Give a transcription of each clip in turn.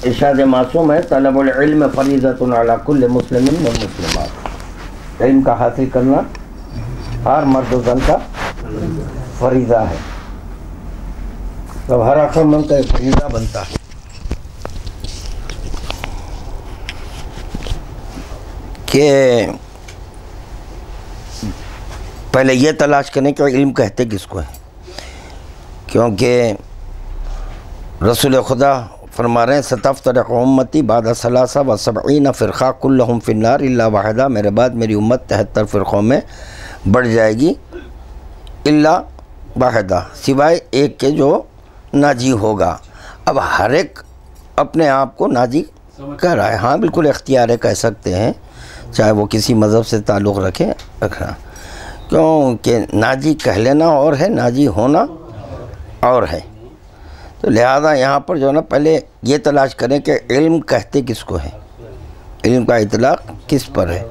ارشاد معصوم ہے طلب العلم فریضۃ علی کل مسلم والمسلمات، علم کا حاصل کرنا ہر مرد و زن کا فریضہ ہے، تو ہر عقل مند کا ایک فریضہ بنتا ہے کہ پہلے یہ تلاش کریں کہ علم کہتے کس کو ہے، کیونکہ رسول خدا فرما رہے ہیں ستفترق امتی بعد 73 فرقہ کلہم فی النار الا واحدہ، میرے بعد میری امت 73 فرقوں میں بڑھ جائے گی الا واحدہ، سوائے ایک کے جو ناجی ہوگا۔ اب ہر ایک اپنے آپ کو ناجی کہہ رہا ہے، ہاں بالکل اختیار ہے، کہہ سکتے ہیں، چاہے وہ کسی مذہب سے تعلق رکھنا، کیونکہ ناجی کہہ لینا اور ہے، ناجی ہونا اور ہے۔ تو لہذا یہاں پر جو ہے نا پہلے یہ تلاش کریں کہ علم کہتے کس کو ہے، علم کا اطلاق کس پر ہے۔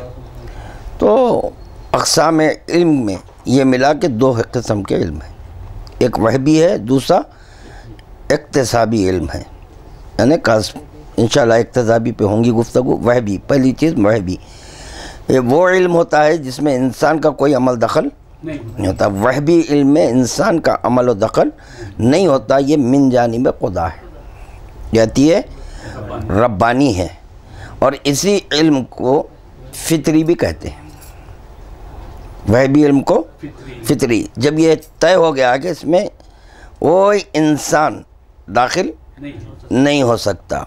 تو اقسام علم میں یہ ملا کہ 2 قسم کے علم ہیں، ایک وحبی ہے، دوسرا اکتسابی علم ہے، یعنی انشاءاللہ اکتسابی پہ ہوں گی گفتگو۔ وحبی، پہلی چیز وحبی، یہ وہ علم ہوتا ہے جس میں انسان کا کوئی عمل دخل نہیں ہوتا۔ وحبی علم میں انسان کا عمل و دخل نہیں ہوتا، یہ من جانب خدا ہے، کہتی ہے ربانی ہے، اور اسی علم کو فطری بھی کہتے ہیں، وحبی علم کو فطری۔ جب یہ طے ہو گیا کہ اس میں کوئی انسان داخل نہیں ہو سکتا،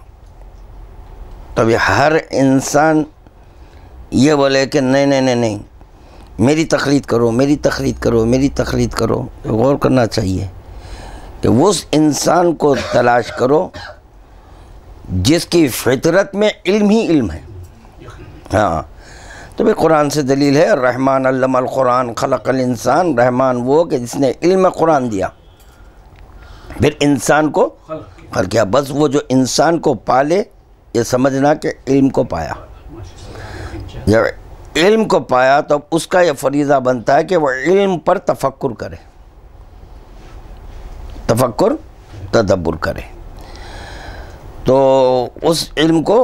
تو ہر انسان یہ بولے کہ نہیں میری تقلید کرو، میری تقلید کرو، میری تقلید کرو، غور کرنا چاہیے کہ اس انسان کو تلاش کرو جس کی فطرت میں علم ہی علم ہے۔ ہاں تو بھئی قرآن سے دلیل ہے، رحمان علم القرآن خلق الانسان، رحمان وہ کہ جس نے علم قرآن دیا پھر انسان کو خلق کیا، بس وہ جو انسان کو پالے یہ سمجھنا کہ علم کو پایا۔ جب علم کو پایا تو اس کا یہ فریضہ بنتا ہے کہ وہ علم پر تفکر کرے، تفکر تدبر کرے۔ تو اس علم کو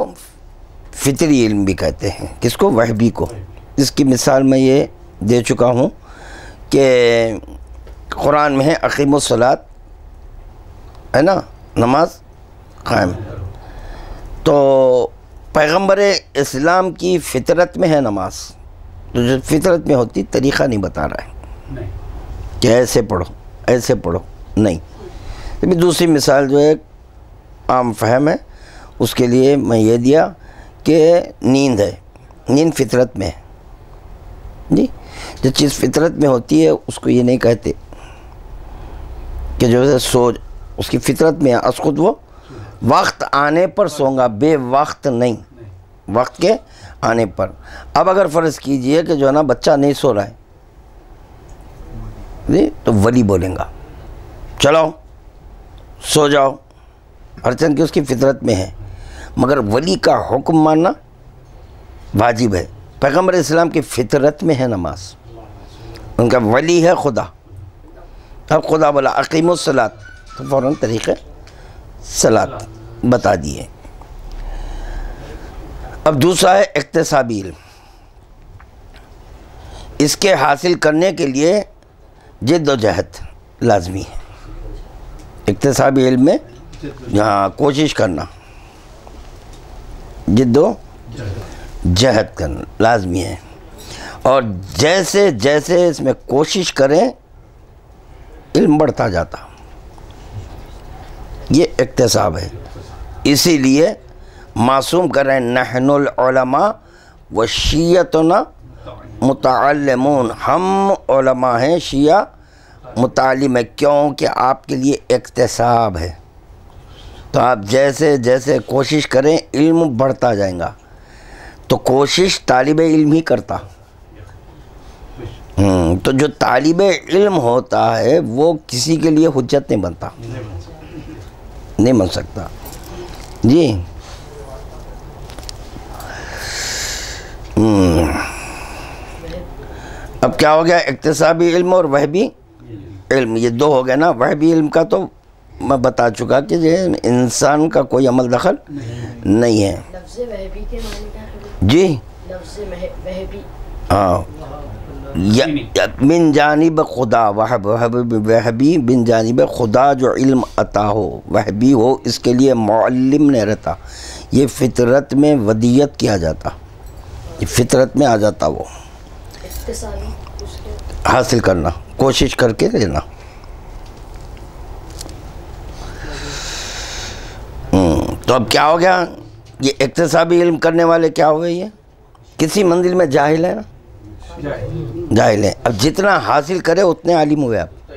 فطری علم بھی کہتے ہیں، کس کو؟ وحبی کو۔ اس کی مثال میں یہ دے چکا ہوں کہ قرآن میں ہے اقیم الصلاۃ، ہے نا، نماز قائم، تو پیغمبر اسلام کی فطرت میں ہے نماز، تو جو فطرت میں ہوتی طریقہ نہیں بتا رہا ہے کہ ایسے پڑھو ایسے پڑھو، نہیں۔ ابھی دوسری مثال جو ہے عام فہم ہے، اس کے لیے میں یہ دیا کہ نیند ہے، نیند فطرت میں ہے جی، جو چیز فطرت میں ہوتی ہے اس کو یہ نہیں کہتے کہ جو ہے سو، اس کی فطرت میں اسقط، وہ وقت آنے پر سوں گا، بے وقت نہیں، وقت کے آنے پر۔ اب اگر فرض کیجئے کہ جو ہے نا بچہ نہیں سو رہا ہے جی، تو ولی بولیں گا چلو سو جاؤ، ہرچند کہ اس کی فطرت میں ہے، مگر ولی کا حکم ماننا واجب ہے۔ پیغمبر اسلام کی فطرت میں ہے نماز، ان کا ولی ہے خدا۔ اب خدا بولا اقیم الصلاۃ تو فوراً طریقے صلاۃ بتا دیے۔ اب دوسرا ہے اکتسابی علم، اس کے حاصل کرنے کے لیے جد و جہد لازمی ہے۔ اکتسابی علم میں جہاں کوشش کرنا، جد و جہد کرنا لازمی ہے، اور جیسے جیسے اس میں کوشش کریں علم بڑھتا جاتا، یہ اکتساب ہے۔ اسی لیے معصوم کر رہے ہیں نحن العلماء وشیعتنا متعلمون، ہم علماء ہیں، شیعہ متعلم ہے، کیونکہ آپ کے لیے اکتساب ہے۔ تو آپ جیسے جیسے کوشش کریں علم بڑھتا جائیں گا، تو کوشش طالب علم ہی کرتا۔ تو جو طالب علم ہوتا ہے وہ کسی کے لیے حجت نہیں بنتا، نہیں بن سکتا جی۔ اب کیا ہو گیا؟ اکتسابی علم اور وحبی علم، یہ دو ہو گئے نا۔ وحبی علم کا تو میں بتا چکا کہ یہ انسان کا کوئی عمل دخل نہیں ہے. لفظ وہبی کے معنی کیا ہے جی لفظ وہبی؟ ہاں من جانب خدا، وہبی بن جانب خدا جو علم عطا ہو، وہبی ہو، اس کے لیے معلم نہیں رہتا. یہ فطرت میں ودیت کیا جاتا، یہ فطرت میں آ جاتا، وہ اقتصادی اس کے حاصل کرنا، کوشش کر کے لینا. تو اب کیا ہو گیا؟ یہ اقتصابی علم کرنے والے کیا ہوئے؟ یہ کسی منزل میں جاہل ہے نا، جاہل ہے. اب جتنا حاصل کرے اتنے عالم ہوئے آپ،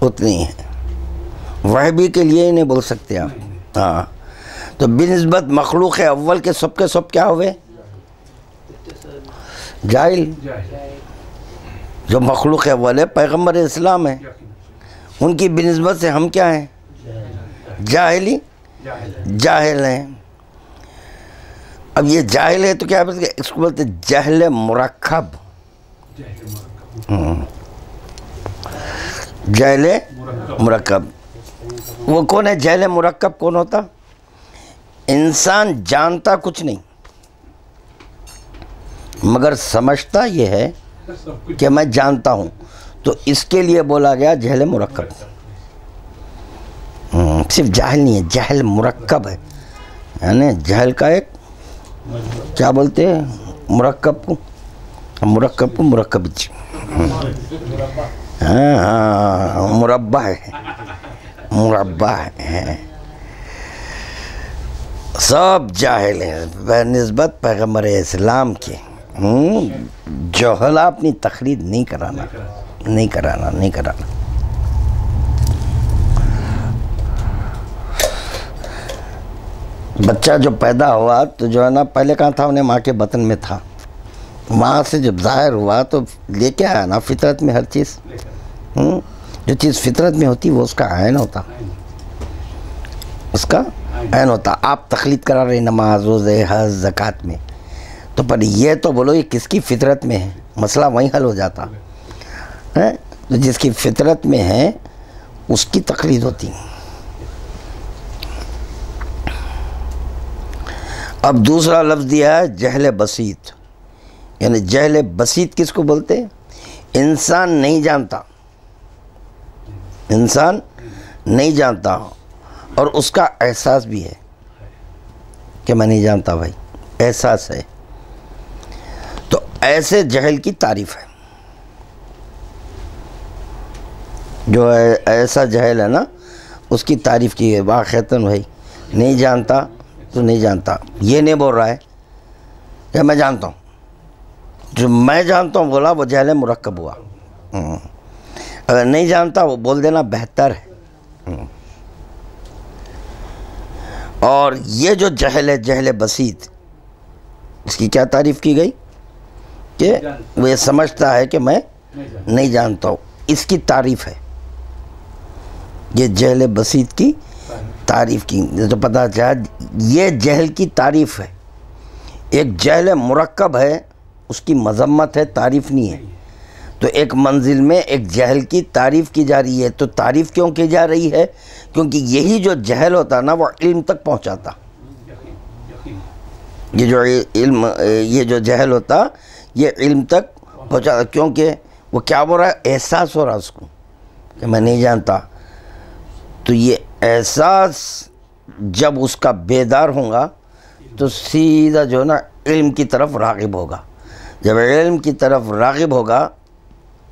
اتنے ہی ہیں. وہبی کے لیے ہی نہیں بول سکتے آپ. ہاں تو بنسبت مخلوق اول کے سب کیا ہوئے؟ جاہل. جو مخلوق اول ہے پیغمبر اسلام ہے، ان کی بنسبت سے ہم کیا ہیں؟ جاہل ہیں. اب یہ جاہل ہے تو کیا بولتے ہیں؟ اس کو بولتے جہل مرکب. جہل مرکب وہ کون ہے؟ جہل مرکب کون ہوتا؟ انسان جانتا کچھ نہیں مگر سمجھتا یہ ہے کہ میں جانتا ہوں، تو اس کے لیے بولا گیا جہل مرکب. صرف جاہل نہیں ہے، جہل مرکب ہے. یعنی جہل کا ایک کیا بولتے ہیں؟ مرکب کو مرکب ہاں مربع ہے، مربع ہے. سب جاہل ہیں بہ نسبت پیغمبر اسلام کے. جہلا اپنی تقلید نہیں کرانا. بچہ جو پیدا ہوا تو جو ہے نا پہلے کہاں تھا؟ انہیں ماں کے بطن میں تھا. وہاں سے جب ظاہر ہوا تو لے کے آیا نا فطرت میں ہر چیز. جو چیز فطرت میں ہوتی وہ اس کا عین ہوتا، اس کا عین ہوتا. آپ تقلید کرا رہے نماز، روزے، حج، زکوٰۃ میں، تو پر یہ تو بولو یہ کس کی فطرت میں ہے؟ مسئلہ وہیں حل ہو جاتا. تو جس کی فطرت میں ہے اس کی تقلید ہوتی. اب دوسرا لفظ دیا ہے جہل بسیط. یعنی جہل بسیط کس کو بولتے ہیں؟ انسان نہیں جانتا اور اس کا احساس بھی ہے کہ میں نہیں جانتا. بھائی احساس ہے. تو ایسے جہل کی تعریف ہے. جو ایسا جہل ہے نا اس کی تعریف کی ہے. واقعتاً بھائی نہیں جانتا تو نہیں جانتا، یہ نہیں بول رہا ہے کہ میں جانتا ہوں. جو میں جانتا ہوں بولا وہ جہل مرکب ہوا. اگر نہیں جانتا وہ بول دینا بہتر ہے. اور یہ جو جہل ہے جہل بسیط، اس کی کیا تعریف کی گئی؟ کہ وہ یہ سمجھتا ہے کہ میں نہیں جانتا ہوں. اس کی تعریف ہے یہ جہل بسیط کی تعریف کی. تو پتہ چلا یہ جہل کی تعریف ہے. ایک جہل مرکب ہے، اس کی مذمت ہے، تعریف نہیں ہے. تو ایک منزل میں ایک جہل کی تعریف کی جا رہی ہے. تو تعریف کیوں کی جا رہی ہے؟ کیونکہ یہی جو جہل ہوتا نا وہ علم تک پہنچاتا. یہ جو جہل ہوتا یہ علم تک پہنچاتا. کیونکہ وہ کیا بول رہا ہے؟ احساس ہو رہا اس کو کہ میں نہیں جانتا. تو یہ احساس جب اس کا بیدار ہوگا تو سیدھا جو ہے نا علم کی طرف راغب ہوگا. جب علم کی طرف راغب ہوگا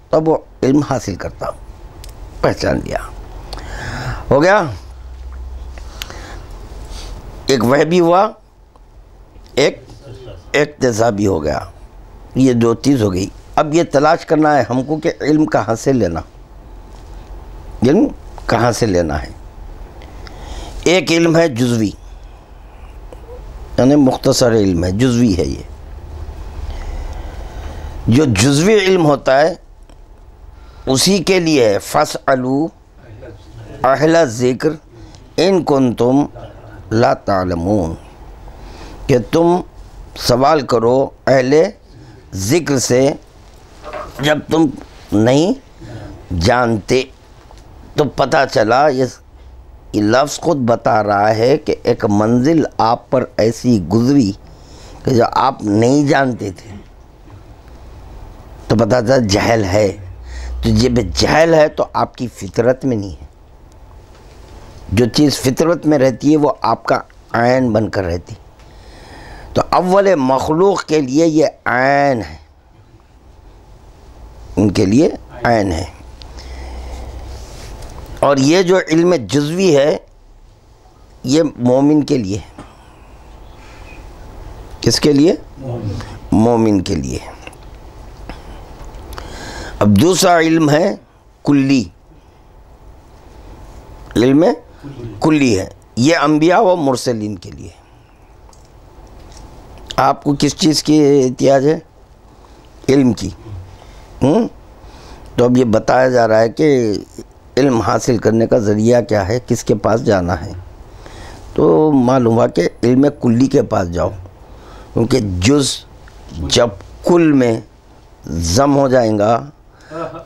تب وہ علم حاصل کرتا. پہچان لیا، ہو گیا. ایک وہبی ہوا، ایک اقتصابی ہو گیا. یہ دو چیز ہو گئی. اب یہ تلاش کرنا ہے ہم کو کہ علم کہاں سے لینا، علم کہاں سے لینا ہے. ایک علم ہے جزوی، یعنی مختصر علم ہے، جزوی ہے. یہ جو جزوی علم ہوتا ہے اسی کے لیے ہے فَاسْأَلُوا اہل ذکر ان کنتم لا تعلمون، کہ تم سوال کرو اہل ذکر سے جب تم نہیں جانتے. تو پتہ چلا یہ یہ لفظ خود بتا رہا ہے کہ ایک منزل آپ پر ایسی گزری کہ جو آپ نہیں جانتے تھے، تو پتہ تھا جہل ہے، تو جب جہل ہے تو آپ کی فطرت میں نہیں ہے۔ جو چیز فطرت میں رہتی ہے وہ آپ کا عین بن کر رہتی، تو اول مخلوق کے لیے یہ عین ہے، ان کے لیے عین ہے۔ اور یہ جو علم جزوی ہے یہ مومن کے لیے ہے۔ کس کے لیے؟ مومن کے لیے۔ اب دوسرا علم ہے کلی، علم کلی ہے، یہ انبیاء و مرسلین کے لیے۔ آپ کو کس چیز کی احتیاج ہے؟ علم کی۔ تو اب یہ بتایا جا رہا ہے کہ علم حاصل کرنے کا ذریعہ کیا ہے، کس کے پاس جانا ہے۔ تو معلوم ہوا کہ علم کلی کے پاس جاؤ، کیونکہ جز جب کل میں ضم ہو جائیں گا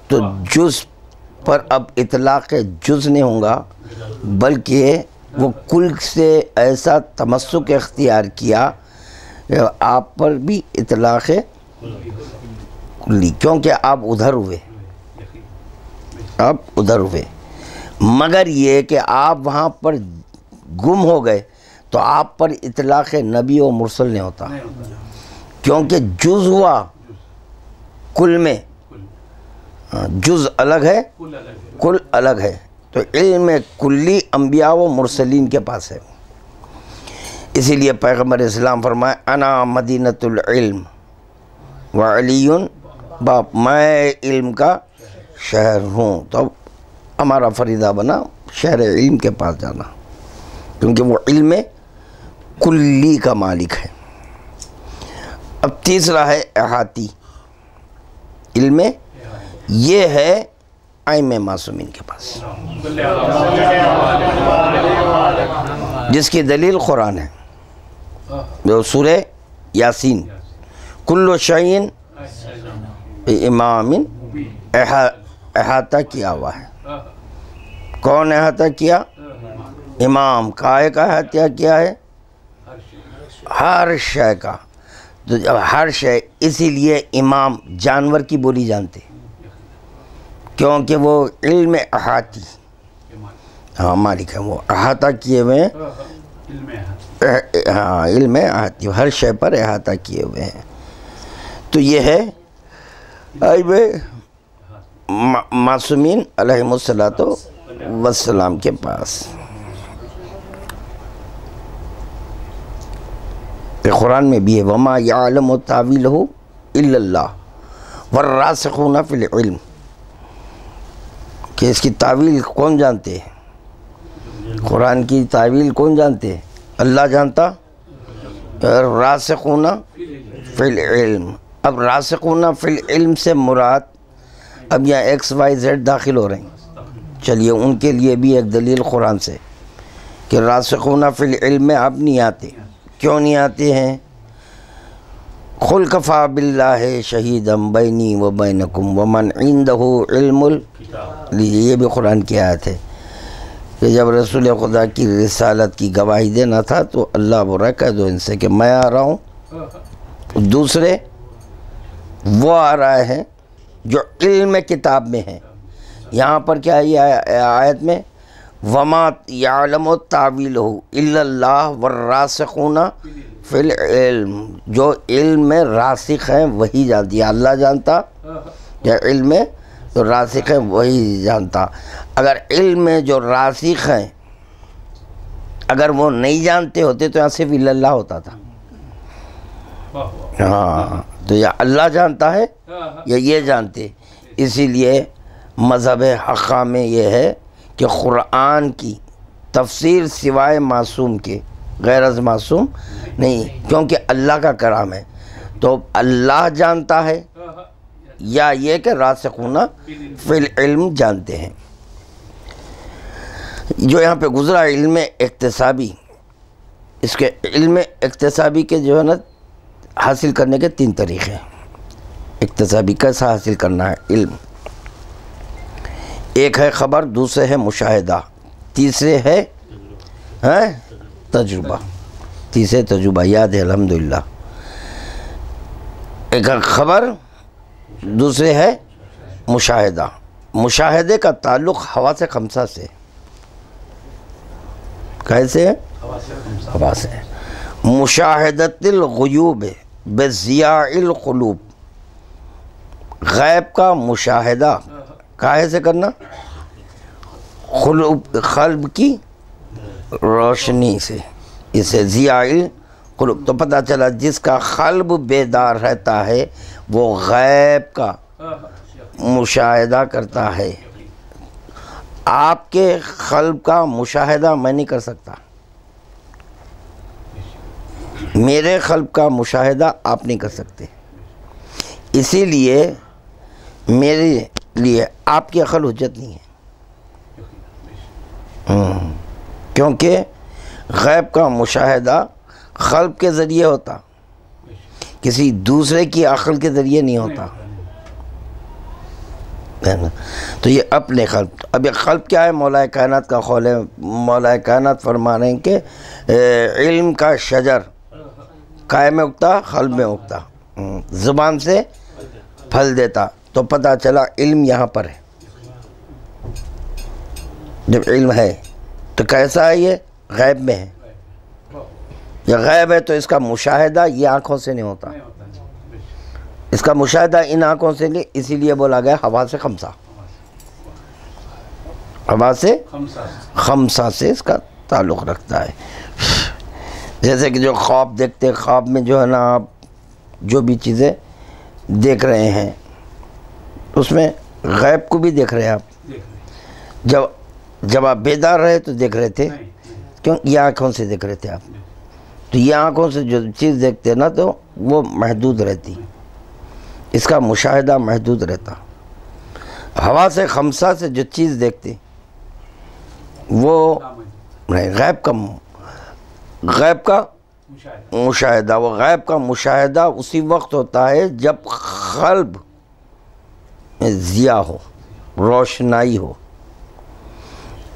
تو جز پر اب اطلاق جز نہیں ہوگا، بلکہ وہ کل سے ایسا تمسک اختیار کیا کہ آپ پر بھی اطلاق کلی، کیونکہ آپ ادھر ہوئے، آپ ادھر ہوئے، مگر یہ کہ آپ وہاں پر گم ہو گئے تو آپ پر اطلاق نبی و مرسل نہیں ہوتا، کیونکہ جز ہوا کل میں، جز الگ ہے کل الگ ہے۔ تو علم کلی انبیاء و مرسلین کے پاس ہے۔ اسی لیے پیغمبر اسلام فرمائے انا مدینۃ العلم وعلی باپ، میں علم کا شہر ہوں۔ تو اب ہمارا فریضہ بنا شہر علم کے پاس جانا، کیونکہ وہ علم کلی کا مالک ہے۔ اب تیسرا ہے احاطی علم، یہ ہے ائمہ معصومین کے پاس، جس کی دلیل قرآن ہے، جو سورہ یاسین کل شیء امام احاطہ کیا ہوا ہے۔ کون احاطہ کیا؟ امام۔ کائے کا احاطہ کیا ہے؟ ہر شے کا۔ تو جب ہر شے، اسی لیے امام جانور کی بولی جانتے، کیونکہ وہ علم احاطی، ہاں مالک ہے، وہ احاطہ کیے ہوئے ہیں، ہاں علم احاطی، ہر شے پر احاطہ کیے ہوئے ہیں۔ تو یہ ہے معصومین علیہم الصلاۃ والسلام کے پاس۔ قرآن میں بھی ہے وَمَا يَعْلَمُ تَعْوِيلَهُ إِلَّا اللَّهُ وَالرَّاسِخُونَ فِي الْعِلْمِ، کہ اس کی تعویل کون جانتے ہیں؟ قرآن کی تعویل کون جانتے ہیں؟ اللہ جانتا۔ راسخون فی العلم، اب راسخون فی العلم سے مراد اب یہاں ایکس وائی زیڈ داخل ہو رہے ہیں، چلیے ان کے لیے بھی ایک دلیل قرآن سے کہ راسخون فی العلم میں اب نہیں آتے۔ کیوں نہیں آتے ہیں؟ قُلْ كَفَىٰ بِاللَّهِ شَهِيدًا بَيْنِي وَبَيْنَكُمْ وَمَنْ عِنْدَهُ عِلْمُ، یہ بھی قرآن کی آیت ہے کہ جب رسول خدا کی رسالت کی گواہی دینا تھا تو اللہ بول رہا ہے کہہ دو ان سے کہ میں آ رہا ہوں، دوسرے وہ آ رہے ہیں جو علم کتاب میں ہیں۔ یہاں پر کیا ہے یہ آیت میں وَمَا يَعْلَمُ تَعْوِيلَهُ إِلَّا اللَّهُ وَالرَّاسِخُونَ فِي الْعِلْمِ، جو علم میں راسخ ہیں وہی جانتی ہے۔ اللہ جانتا یا علم میں جو راسخ ہے وہی جانتا۔ اگر علم میں جو راسخ ہیں اگر وہ نہیں جانتے ہوتے تو یہاں صرف الا اللہ ہوتا تھا۔ ہاں تو یا اللہ جانتا ہے یا یہ جانتے۔ اسی لیے مذہب حقہ میں یہ ہے کہ قرآن کی تفسیر سوائے معصوم کے، غیر از معصوم نہیں، کیونکہ اللہ کا کلام ہے۔ تو اللہ جانتا ہے یا یہ کہ راسخون فی العلم جانتے ہیں۔ جو یہاں پہ گزرا علم اکتسابی، اس کے علم اکتسابی کے جو ہے نا حاصل کرنے کے 3 طریقے ہیں۔ اکتسابی کیسا حاصل کرنا ہے علم؟ ایک ہے خبر، دوسرے ہے مشاہدہ، تیسرے ہے ہے تجربہ، تیسرے تجربہ یاد ہے الحمدللہ. ایک خبر، دوسرے ہے مشاہدہ. مشاہدے کا تعلق حواس خمسہ سے. کیسے؟ حواس سے. مشاہدت الغیوب بضیاء القلوب، غیب کا مشاہدہ کاہے سے کرنا؟ قلب کی روشنی سے. اسے ضیاء القلوب. تو پتہ چلا جس کا قلب بیدار رہتا ہے وہ غیب کا مشاہدہ کرتا ہے. آپ کے قلب کا مشاہدہ میں نہیں کر سکتا، میرے قلب کا مشاہدہ آپ نہیں کر سکتے. اسی لیے میرے لیے آپ کی عقل حجت نہیں ہے، کیونکہ غیب کا مشاہدہ قلب کے ذریعے ہوتا، کسی دوسرے کی عقل کے ذریعے نہیں ہوتا. تو یہ اپنے قلب. اب یہ قلب کیا ہے؟ مولا کائنات کا قول ہے. مولا کائنات فرما رہے ہیں کہ علم کا شجر کائے میں اگتا، قلب میں اگتا، زبان سے پھل دیتا. تو پتہ چلا علم یہاں پر ہے. جب علم ہے تو کیسا ہے؟ یہ غیب میں ہے. یہ غیب ہے تو اس کا مشاہدہ یہ آنکھوں سے نہیں ہوتا، اس کا مشاہدہ ان آنکھوں سے نہیں. اسی لیے بولا گیا حواس خمسہ. حواس خمسہ سے اس کا تعلق رکھتا ہے. جیسے کہ جو خواب دیکھتے، خواب میں جو ہے نا آپ جو بھی چیزیں دیکھ رہے ہیں اس میں غیب کو بھی دیکھ رہے ہیں آپ. جب آپ بیدار رہے تو دیکھ رہے تھے، کیوں؟ یہ آنکھوں سے دیکھ رہے تھے آپ. تو یہ آنکھوں سے جو چیز دیکھتے نا تو وہ محدود رہتی، اس کا مشاہدہ محدود رہتا. حواس خمسہ سے جو چیز دیکھتے وہ غیب کا مشاہدہ. وہ غیب کا مشاہدہ اسی وقت ہوتا ہے جب قلب میں ضیاء ہو، روشنائی ہو.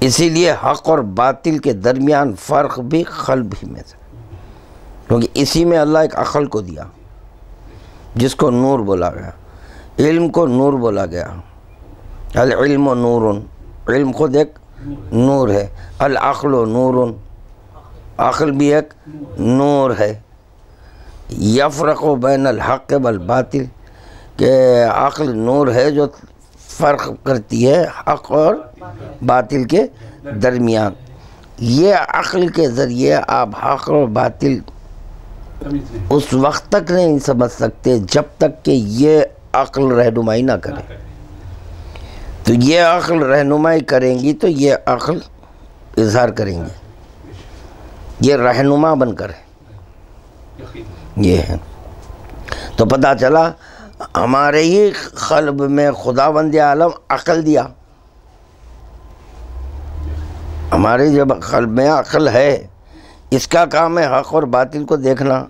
اسی لیے حق اور باطل کے درمیان فرق بھی قلب ہی میں سے، کیونکہ اسی میں اللہ ایک عقل کو دیا جس کو نور بولا گیا. علم کو نور بولا گیا. العلم نور، علم خود ایک نور ہے. العقل نور، عقل بھی ایک نور ہے. یفرق بین الحق والباطل، کہ عقل نور ہے جو فرق کرتی ہے حق اور باطل کے درمیان. یہ عقل کے ذریعے آپ حق اور باطل اس وقت تک نہیں سمجھ سکتے جب تک کہ یہ عقل رہنمائی نہ کرے. تو یہ عقل رہنمائی کریں گی تو یہ عقل اظہار کریں گے، یہ رہنما بن کر یہ ہے. تو پتہ چلا ہمارے ہی قلب میں خداوند عالم عقل دیا. ہمارے جب قلب میں عقل ہے، اس کا کام ہے حق اور باطل کو دیکھنا،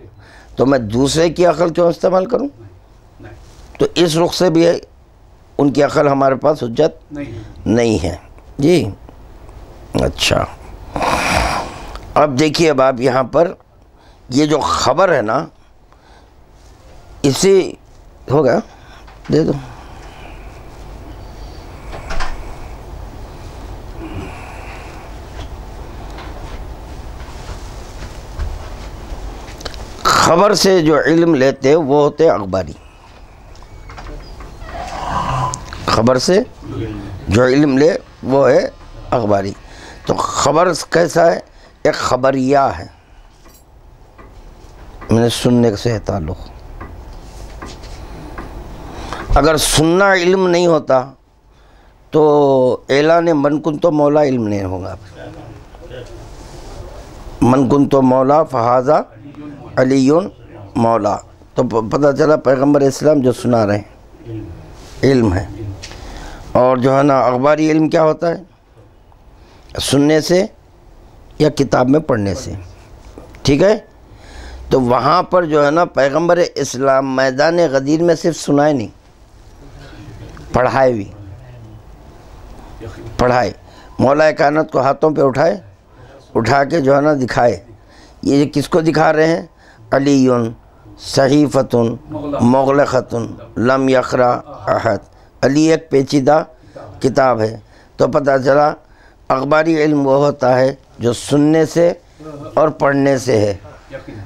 تو میں دوسرے کی عقل کیوں استعمال کروں؟ تو اس رخ سے بھی ان کی عقل ہمارے پاس حجت نہیں ہے. جی اچھا، اب دیکھیے اب آپ یہاں پر یہ جو خبر ہے نا، اسی ہو گیا دے دو. خبر سے جو علم لیتے وہ ہوتے اخباری. خبر سے جو علم لے وہ ہے اخباری. تو خبر کیسا ہے؟ ایک خبریہ ہے، میں نے سننے سے ہے تعلق. اگر سننا علم نہیں ہوتا تو اعلان من کن تو مولا علم نہیں ہوگا. من کن تو مولا فہذا علی مولا. تو پتہ چلا پیغمبر اسلام جو سنا رہے ہیں علم ہے. اور جو ہے نا اخباری علم کیا ہوتا ہے؟ سننے سے یا کتاب میں پڑھنے سے. ٹھیک ہے. تو وہاں پر جو ہے نا پیغمبر اسلام میدان غدیر میں صرف سنائے نہیں، پڑھائے بھی. پڑھائے، مولا کائنات کو ہاتھوں پہ اٹھائے اٹھا کے جو ہے نا دکھائے. یہ کس کو دکھا رہے ہیں؟ علی صحیفۃ مغلقۃ لم یقرأ احد. علی ایک پیچیدہ کتاب ہے. تو پتہ چلا اخباری علم وہ ہوتا ہے جو سننے سے اور پڑھنے سے ہے.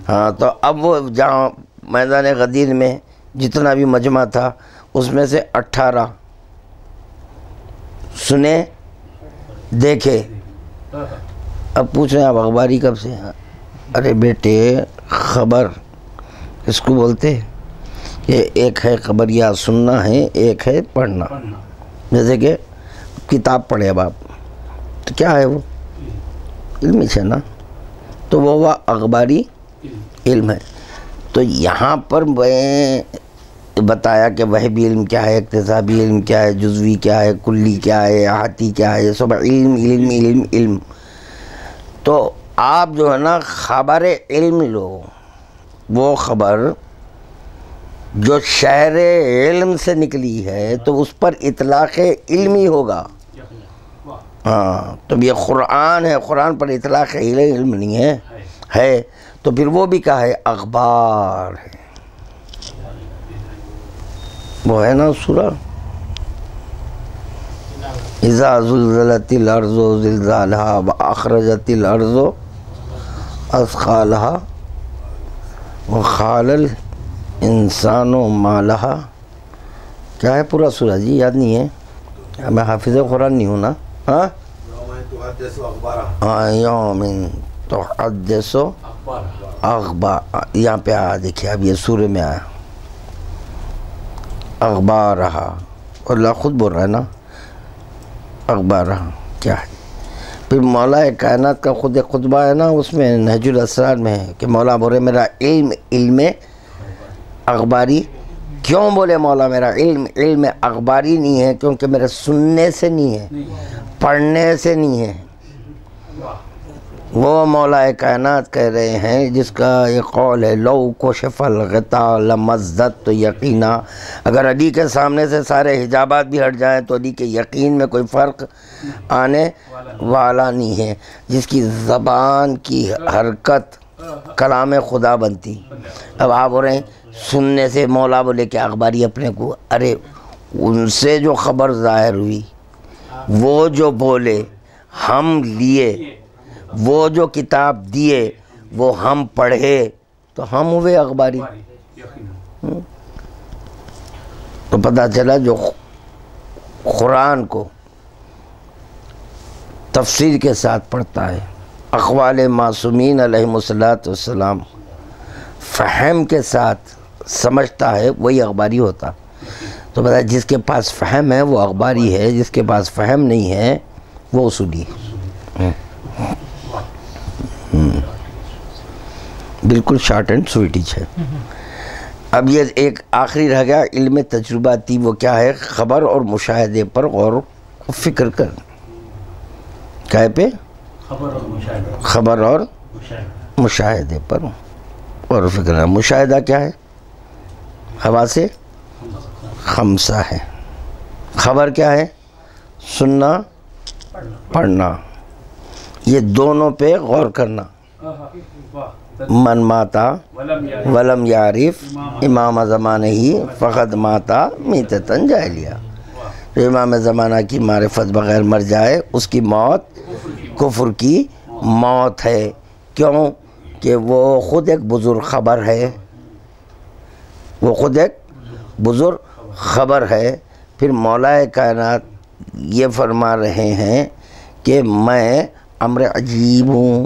ہاں تو اب وہ جہاں میدان غدیر میں جتنا بھی مجمع تھا اس میں سے 18 سنے دیکھے. اب پوچھ رہے ہیں آپ اخباری کب سے؟ ارے بیٹے خبر اس کو بولتے ہیں کہ ایک ہے خبر یا سننا ہے، ایک ہے پڑھنا. جیسے کہ کتاب پڑھے اب آپ تو کیا ہے وہ علم ہے نا، تو وہ اخباری علم ہے. تو یہاں پر میں بتایا کہ وہبی علم کیا ہے، اکتسابی علم کیا ہے، جزوی کیا ہے، کلی کیا ہے، احاطی کیا ہے، یہ سب علم علم علم علم. تو آپ جو ہے نا خبر علم لو، وہ خبر جو شہر علم سے نکلی ہے تو اس پر اطلاق علمی ہوگا. ہاں تو یہ قرآن ہے، قرآن پر اطلاق علم نہیں ہے تو پھر وہ بھی کیا ہے؟ اخبار ہے. وہ ہے نا سورہ اذا زلزلت الارض زلزالها واخرجت الارض اثقالها وقال الانسان ما لها. کیا ہے پورا سورہ جی؟ یاد نہیں ہے، میں حافظ قرآن نہیں ہوں نا. ہاں یوم تحدث اخبار، یہاں پہ آیا دیکھیے، اب یہ سورہ میں آیا اخبار رہا. اللہ خود بول رہا ہے نا اخبار رہا کیا ہے. پھر مولا کائنات کا خود ایک خطبہ ہے نا، اس میں نہج الاسرار میں ہے کہ مولا بولے میرا علم اخباری. کیوں بولے مولا میرا علم اخباری نہیں ہے؟ کیونکہ میرے سننے سے نہیں ہے، پڑھنے سے نہیں ہے. وہ مولا کائنات کہہ رہے ہیں جس کا یہ قول ہے لو کشف الغطاء لمزدت. تو یقینا اگر علی کے سامنے سے سارے حجابات بھی ہٹ جائیں تو علی کے یقین میں کوئی فرق آنے والا نہیں ہے. جس کی زبان کی حرکت کلام خدا بنتی. اب آپ ہو رہے ہیں سننے سے، مولا بولے کہ اخباری اپنے کو، ارے ان سے جو خبر ظاہر ہوئی، وہ جو بولے ہم لیے، وہ جو کتاب دیے وہ ہم پڑھے، تو ہم ہوئے اخباری. تو پتہ چلا جو قرآن کو تفسیر کے ساتھ پڑھتا ہے، اقوال معصومین علیہم السلام فہم کے ساتھ سمجھتا ہے، وہی اخباری ہوتا. تو پتہ جس کے پاس فہم ہے وہ اخباری ہے، جس کے پاس فہم نہیں ہے وہ اصولی ہے. بالکل شارٹ اینڈ سویٹیچ ہے. اب یہ ایک آخری رہ گیا علم تجرباتی. وہ کیا ہے؟ خبر اور مشاہدے پر غور و فکر کر. کیا پہ؟ خبر اور مشاہدے پر غور و فکر کر. مشاہدہ کیا ہے؟ حواس خمسہ ہے. خبر کیا ہے؟ سننا پڑھنا. یہ دونوں پہ غور کرنا. من ماتا ولم یعرف امام زمانہ ہی فقد ماتا میتتن جاہلیہ. جو امام زمانہ کی معرفت بغیر مر جائے اس کی موت کفر کی موت ہے. کیوں کہ وہ خود ایک بزرگ خبر ہے، وہ خود ایک بزرگ خبر ہے. پھر مولا کائنات یہ فرما رہے ہیں کہ میں امر عجیب ہوں،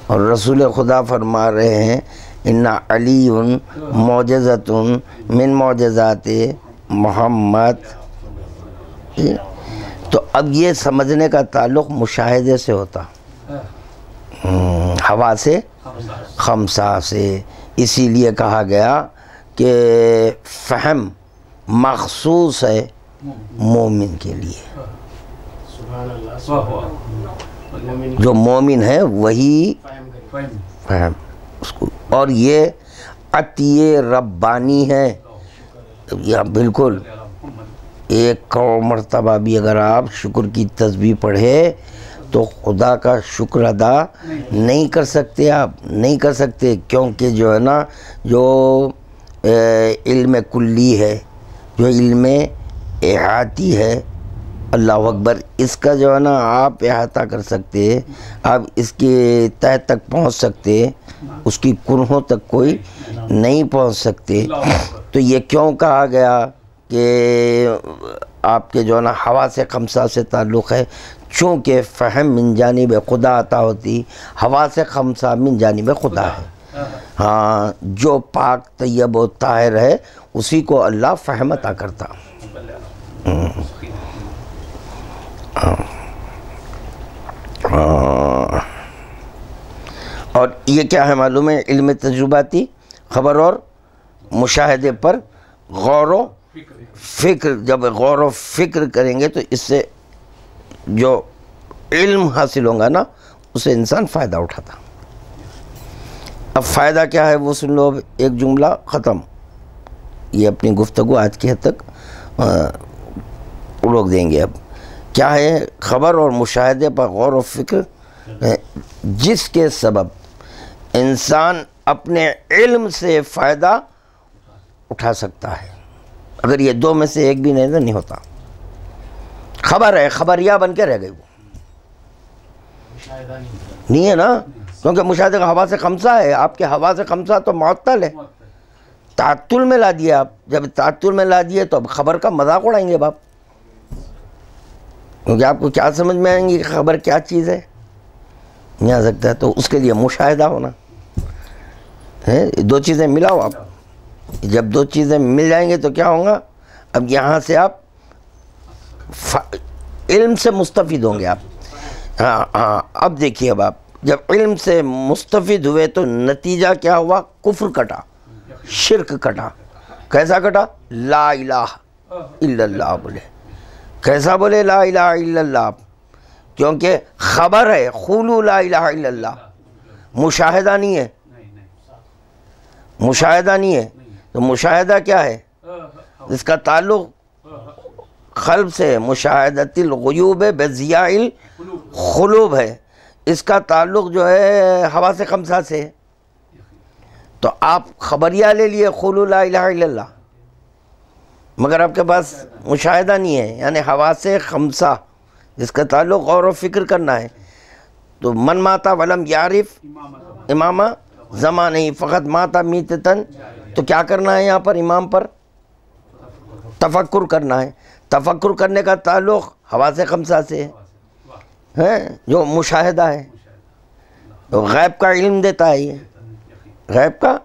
اور رسول خدا فرما رہے ہیں ان علی معجزۃ من معجزات محمد. تو اب یہ سمجھنے کا تعلق مشاہدے سے ہوتا، حواس خمسہ سے. اسی لیے کہا گیا کہ فہم مخصوص ہے مومن کے لیے. جو مومن ہے وہی فہم اس کو. اور یہ عطیہ ربانی ہے. یہ بالکل ایک مرتبہ بھی اگر آپ شکر کی تسبیح پڑھے تو خدا کا شکر ادا نہیں کر سکتے آپ، نہیں کر سکتے، کیونکہ جو ہے نا جو علم کلی ہے، جو علم احاطی ہے، اللہ اکبر، اس کا جو ہے نا آپ احاطہ کر سکتے، آپ اس کے تہ تک پہنچ سکتے، اس کی کنہوں تک کوئی نہیں پہنچ سکتے۔ تو یہ کیوں کہا گیا کہ آپ کے جو ہے نا حواس خمسہ سے تعلق ہے؟ چونکہ فہم من جانب خدا عطا ہوتی، حواس خمسہ من جانب خدا ہے۔ ہاں، جو پاک طیب و طاہر ہے اسی کو اللہ فہم عطا کرتا۔ اور یہ کیا ہے معلوم ہے؟ علم تجرباتی، خبر اور مشاہدے پر غور و فکر۔ جب غور و فکر کریں گے تو اس سے جو علم حاصل ہوگا نا اسے انسان فائدہ اٹھاتا۔ اب فائدہ کیا ہے وہ سن لو، اب ایک جملہ ختم، یہ اپنی گفتگو آج کی حد تک روک دیں گے۔ اب کیا ہے؟ خبر اور مشاہدے پر غور و فکر جس کے سبب انسان اپنے علم سے فائدہ اٹھا سکتا ہے۔ اگر یہ دو میں سے ایک بھی نہیں تو نہیں ہوتا۔ خبر ہے، خبریہ بن کے رہ گئی، وہ نہیں ہے نا، کیونکہ مشاہدے کا حواس خمسہ ہے، آپ کے حواس خمسہ تو معطل ہے، تعطل میں لا دیا آپ۔ جب تعطل میں لا دیے تو اب خبر کا مذاق اڑائیں گے باپ، کیونکہ آپ کو کیا سمجھ میں آئیں گی کہ خبر کیا چیز ہے، نہیں آ سکتا ہے۔ تو اس کے لیے مشاہدہ ہونا ہے، دو چیزیں ملاؤ آپ۔ جب دو چیزیں مل جائیں گے تو کیا ہوگا؟ اب یہاں سے آپ علم سے مستفید ہوں گے آپ۔ ہاں، اب دیکھیے، اب آپ جب علم سے مستفید ہوئے تو نتیجہ کیا ہوا؟ کفر کٹا، شرک کٹا۔ کیسا کٹا؟ لا الہ الا اللہ بولے۔ کیسا بولے لا الہ الا اللہ؟ کیونکہ خبر ہے، قولوا لا الہ الا اللہ، مشاہدہ نہیں ہے، مشاہدہ نہیں ہے۔ تو مشاہدہ کیا ہے؟ اس کا تعلق قلب سے، مشاہدت الغیوب بضیاء القلوب ہے، اس کا تعلق جو ہے حواس خمسہ سے۔ تو آپ خبریہ لے لیے قولوا لا الہ الا اللہ، مگر آپ کے پاس مشاہدہ نہیں ہے، یعنی حواس خمسہ جس کا تعلق غور و فکر کرنا ہے۔ تو من ماتا ولم یعرف امامہ زمان نہیں فقط ماتا میتتن، تو کیا کرنا ہے یہاں پر؟ امام پر تفکر کرنا ہے۔ تفکر کرنے کا تعلق حواس خمسہ سے ہے، جو مشاہدہ ہے، تو غیب کا علم دیتا ہے، یہ غیب کا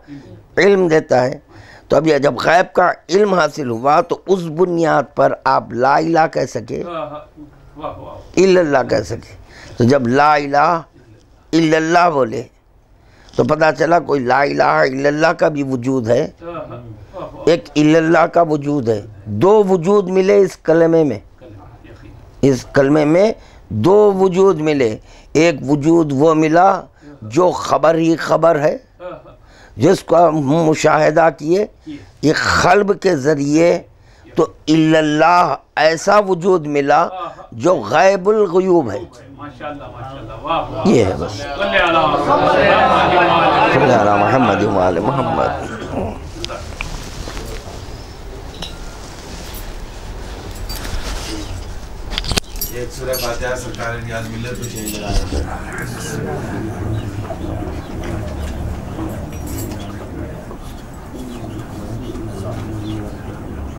علم دیتا ہے۔ تو اب یہ جب غیب کا علم حاصل ہوا تو اس بنیاد پر آپ لا الہ کہہ سکے، الا اللہ کہہ سکے۔ تو جب لا الہ الا اللہ بولے تو پتہ چلا کوئی لا الہ الا اللہ کا بھی وجود ہے، ایک الا اللہ کا وجود ہے۔ دو وجود ملے اس کلمے میں، اس کلمے میں دو وجود ملے۔ ایک وجود وہ ملا جو خبر ہی خبر ہے، جس کو ہم مشاہدہ کیے یہ قلب کے ذریعے، تو الا اللہ ایسا وجود ملا جو غیب الغیوب ہے۔ یہ ہے بس۔ صلی علی محمد و آل محمد۔ ایک سورہ فاتحہ سرکار نیاز ملت کو شہید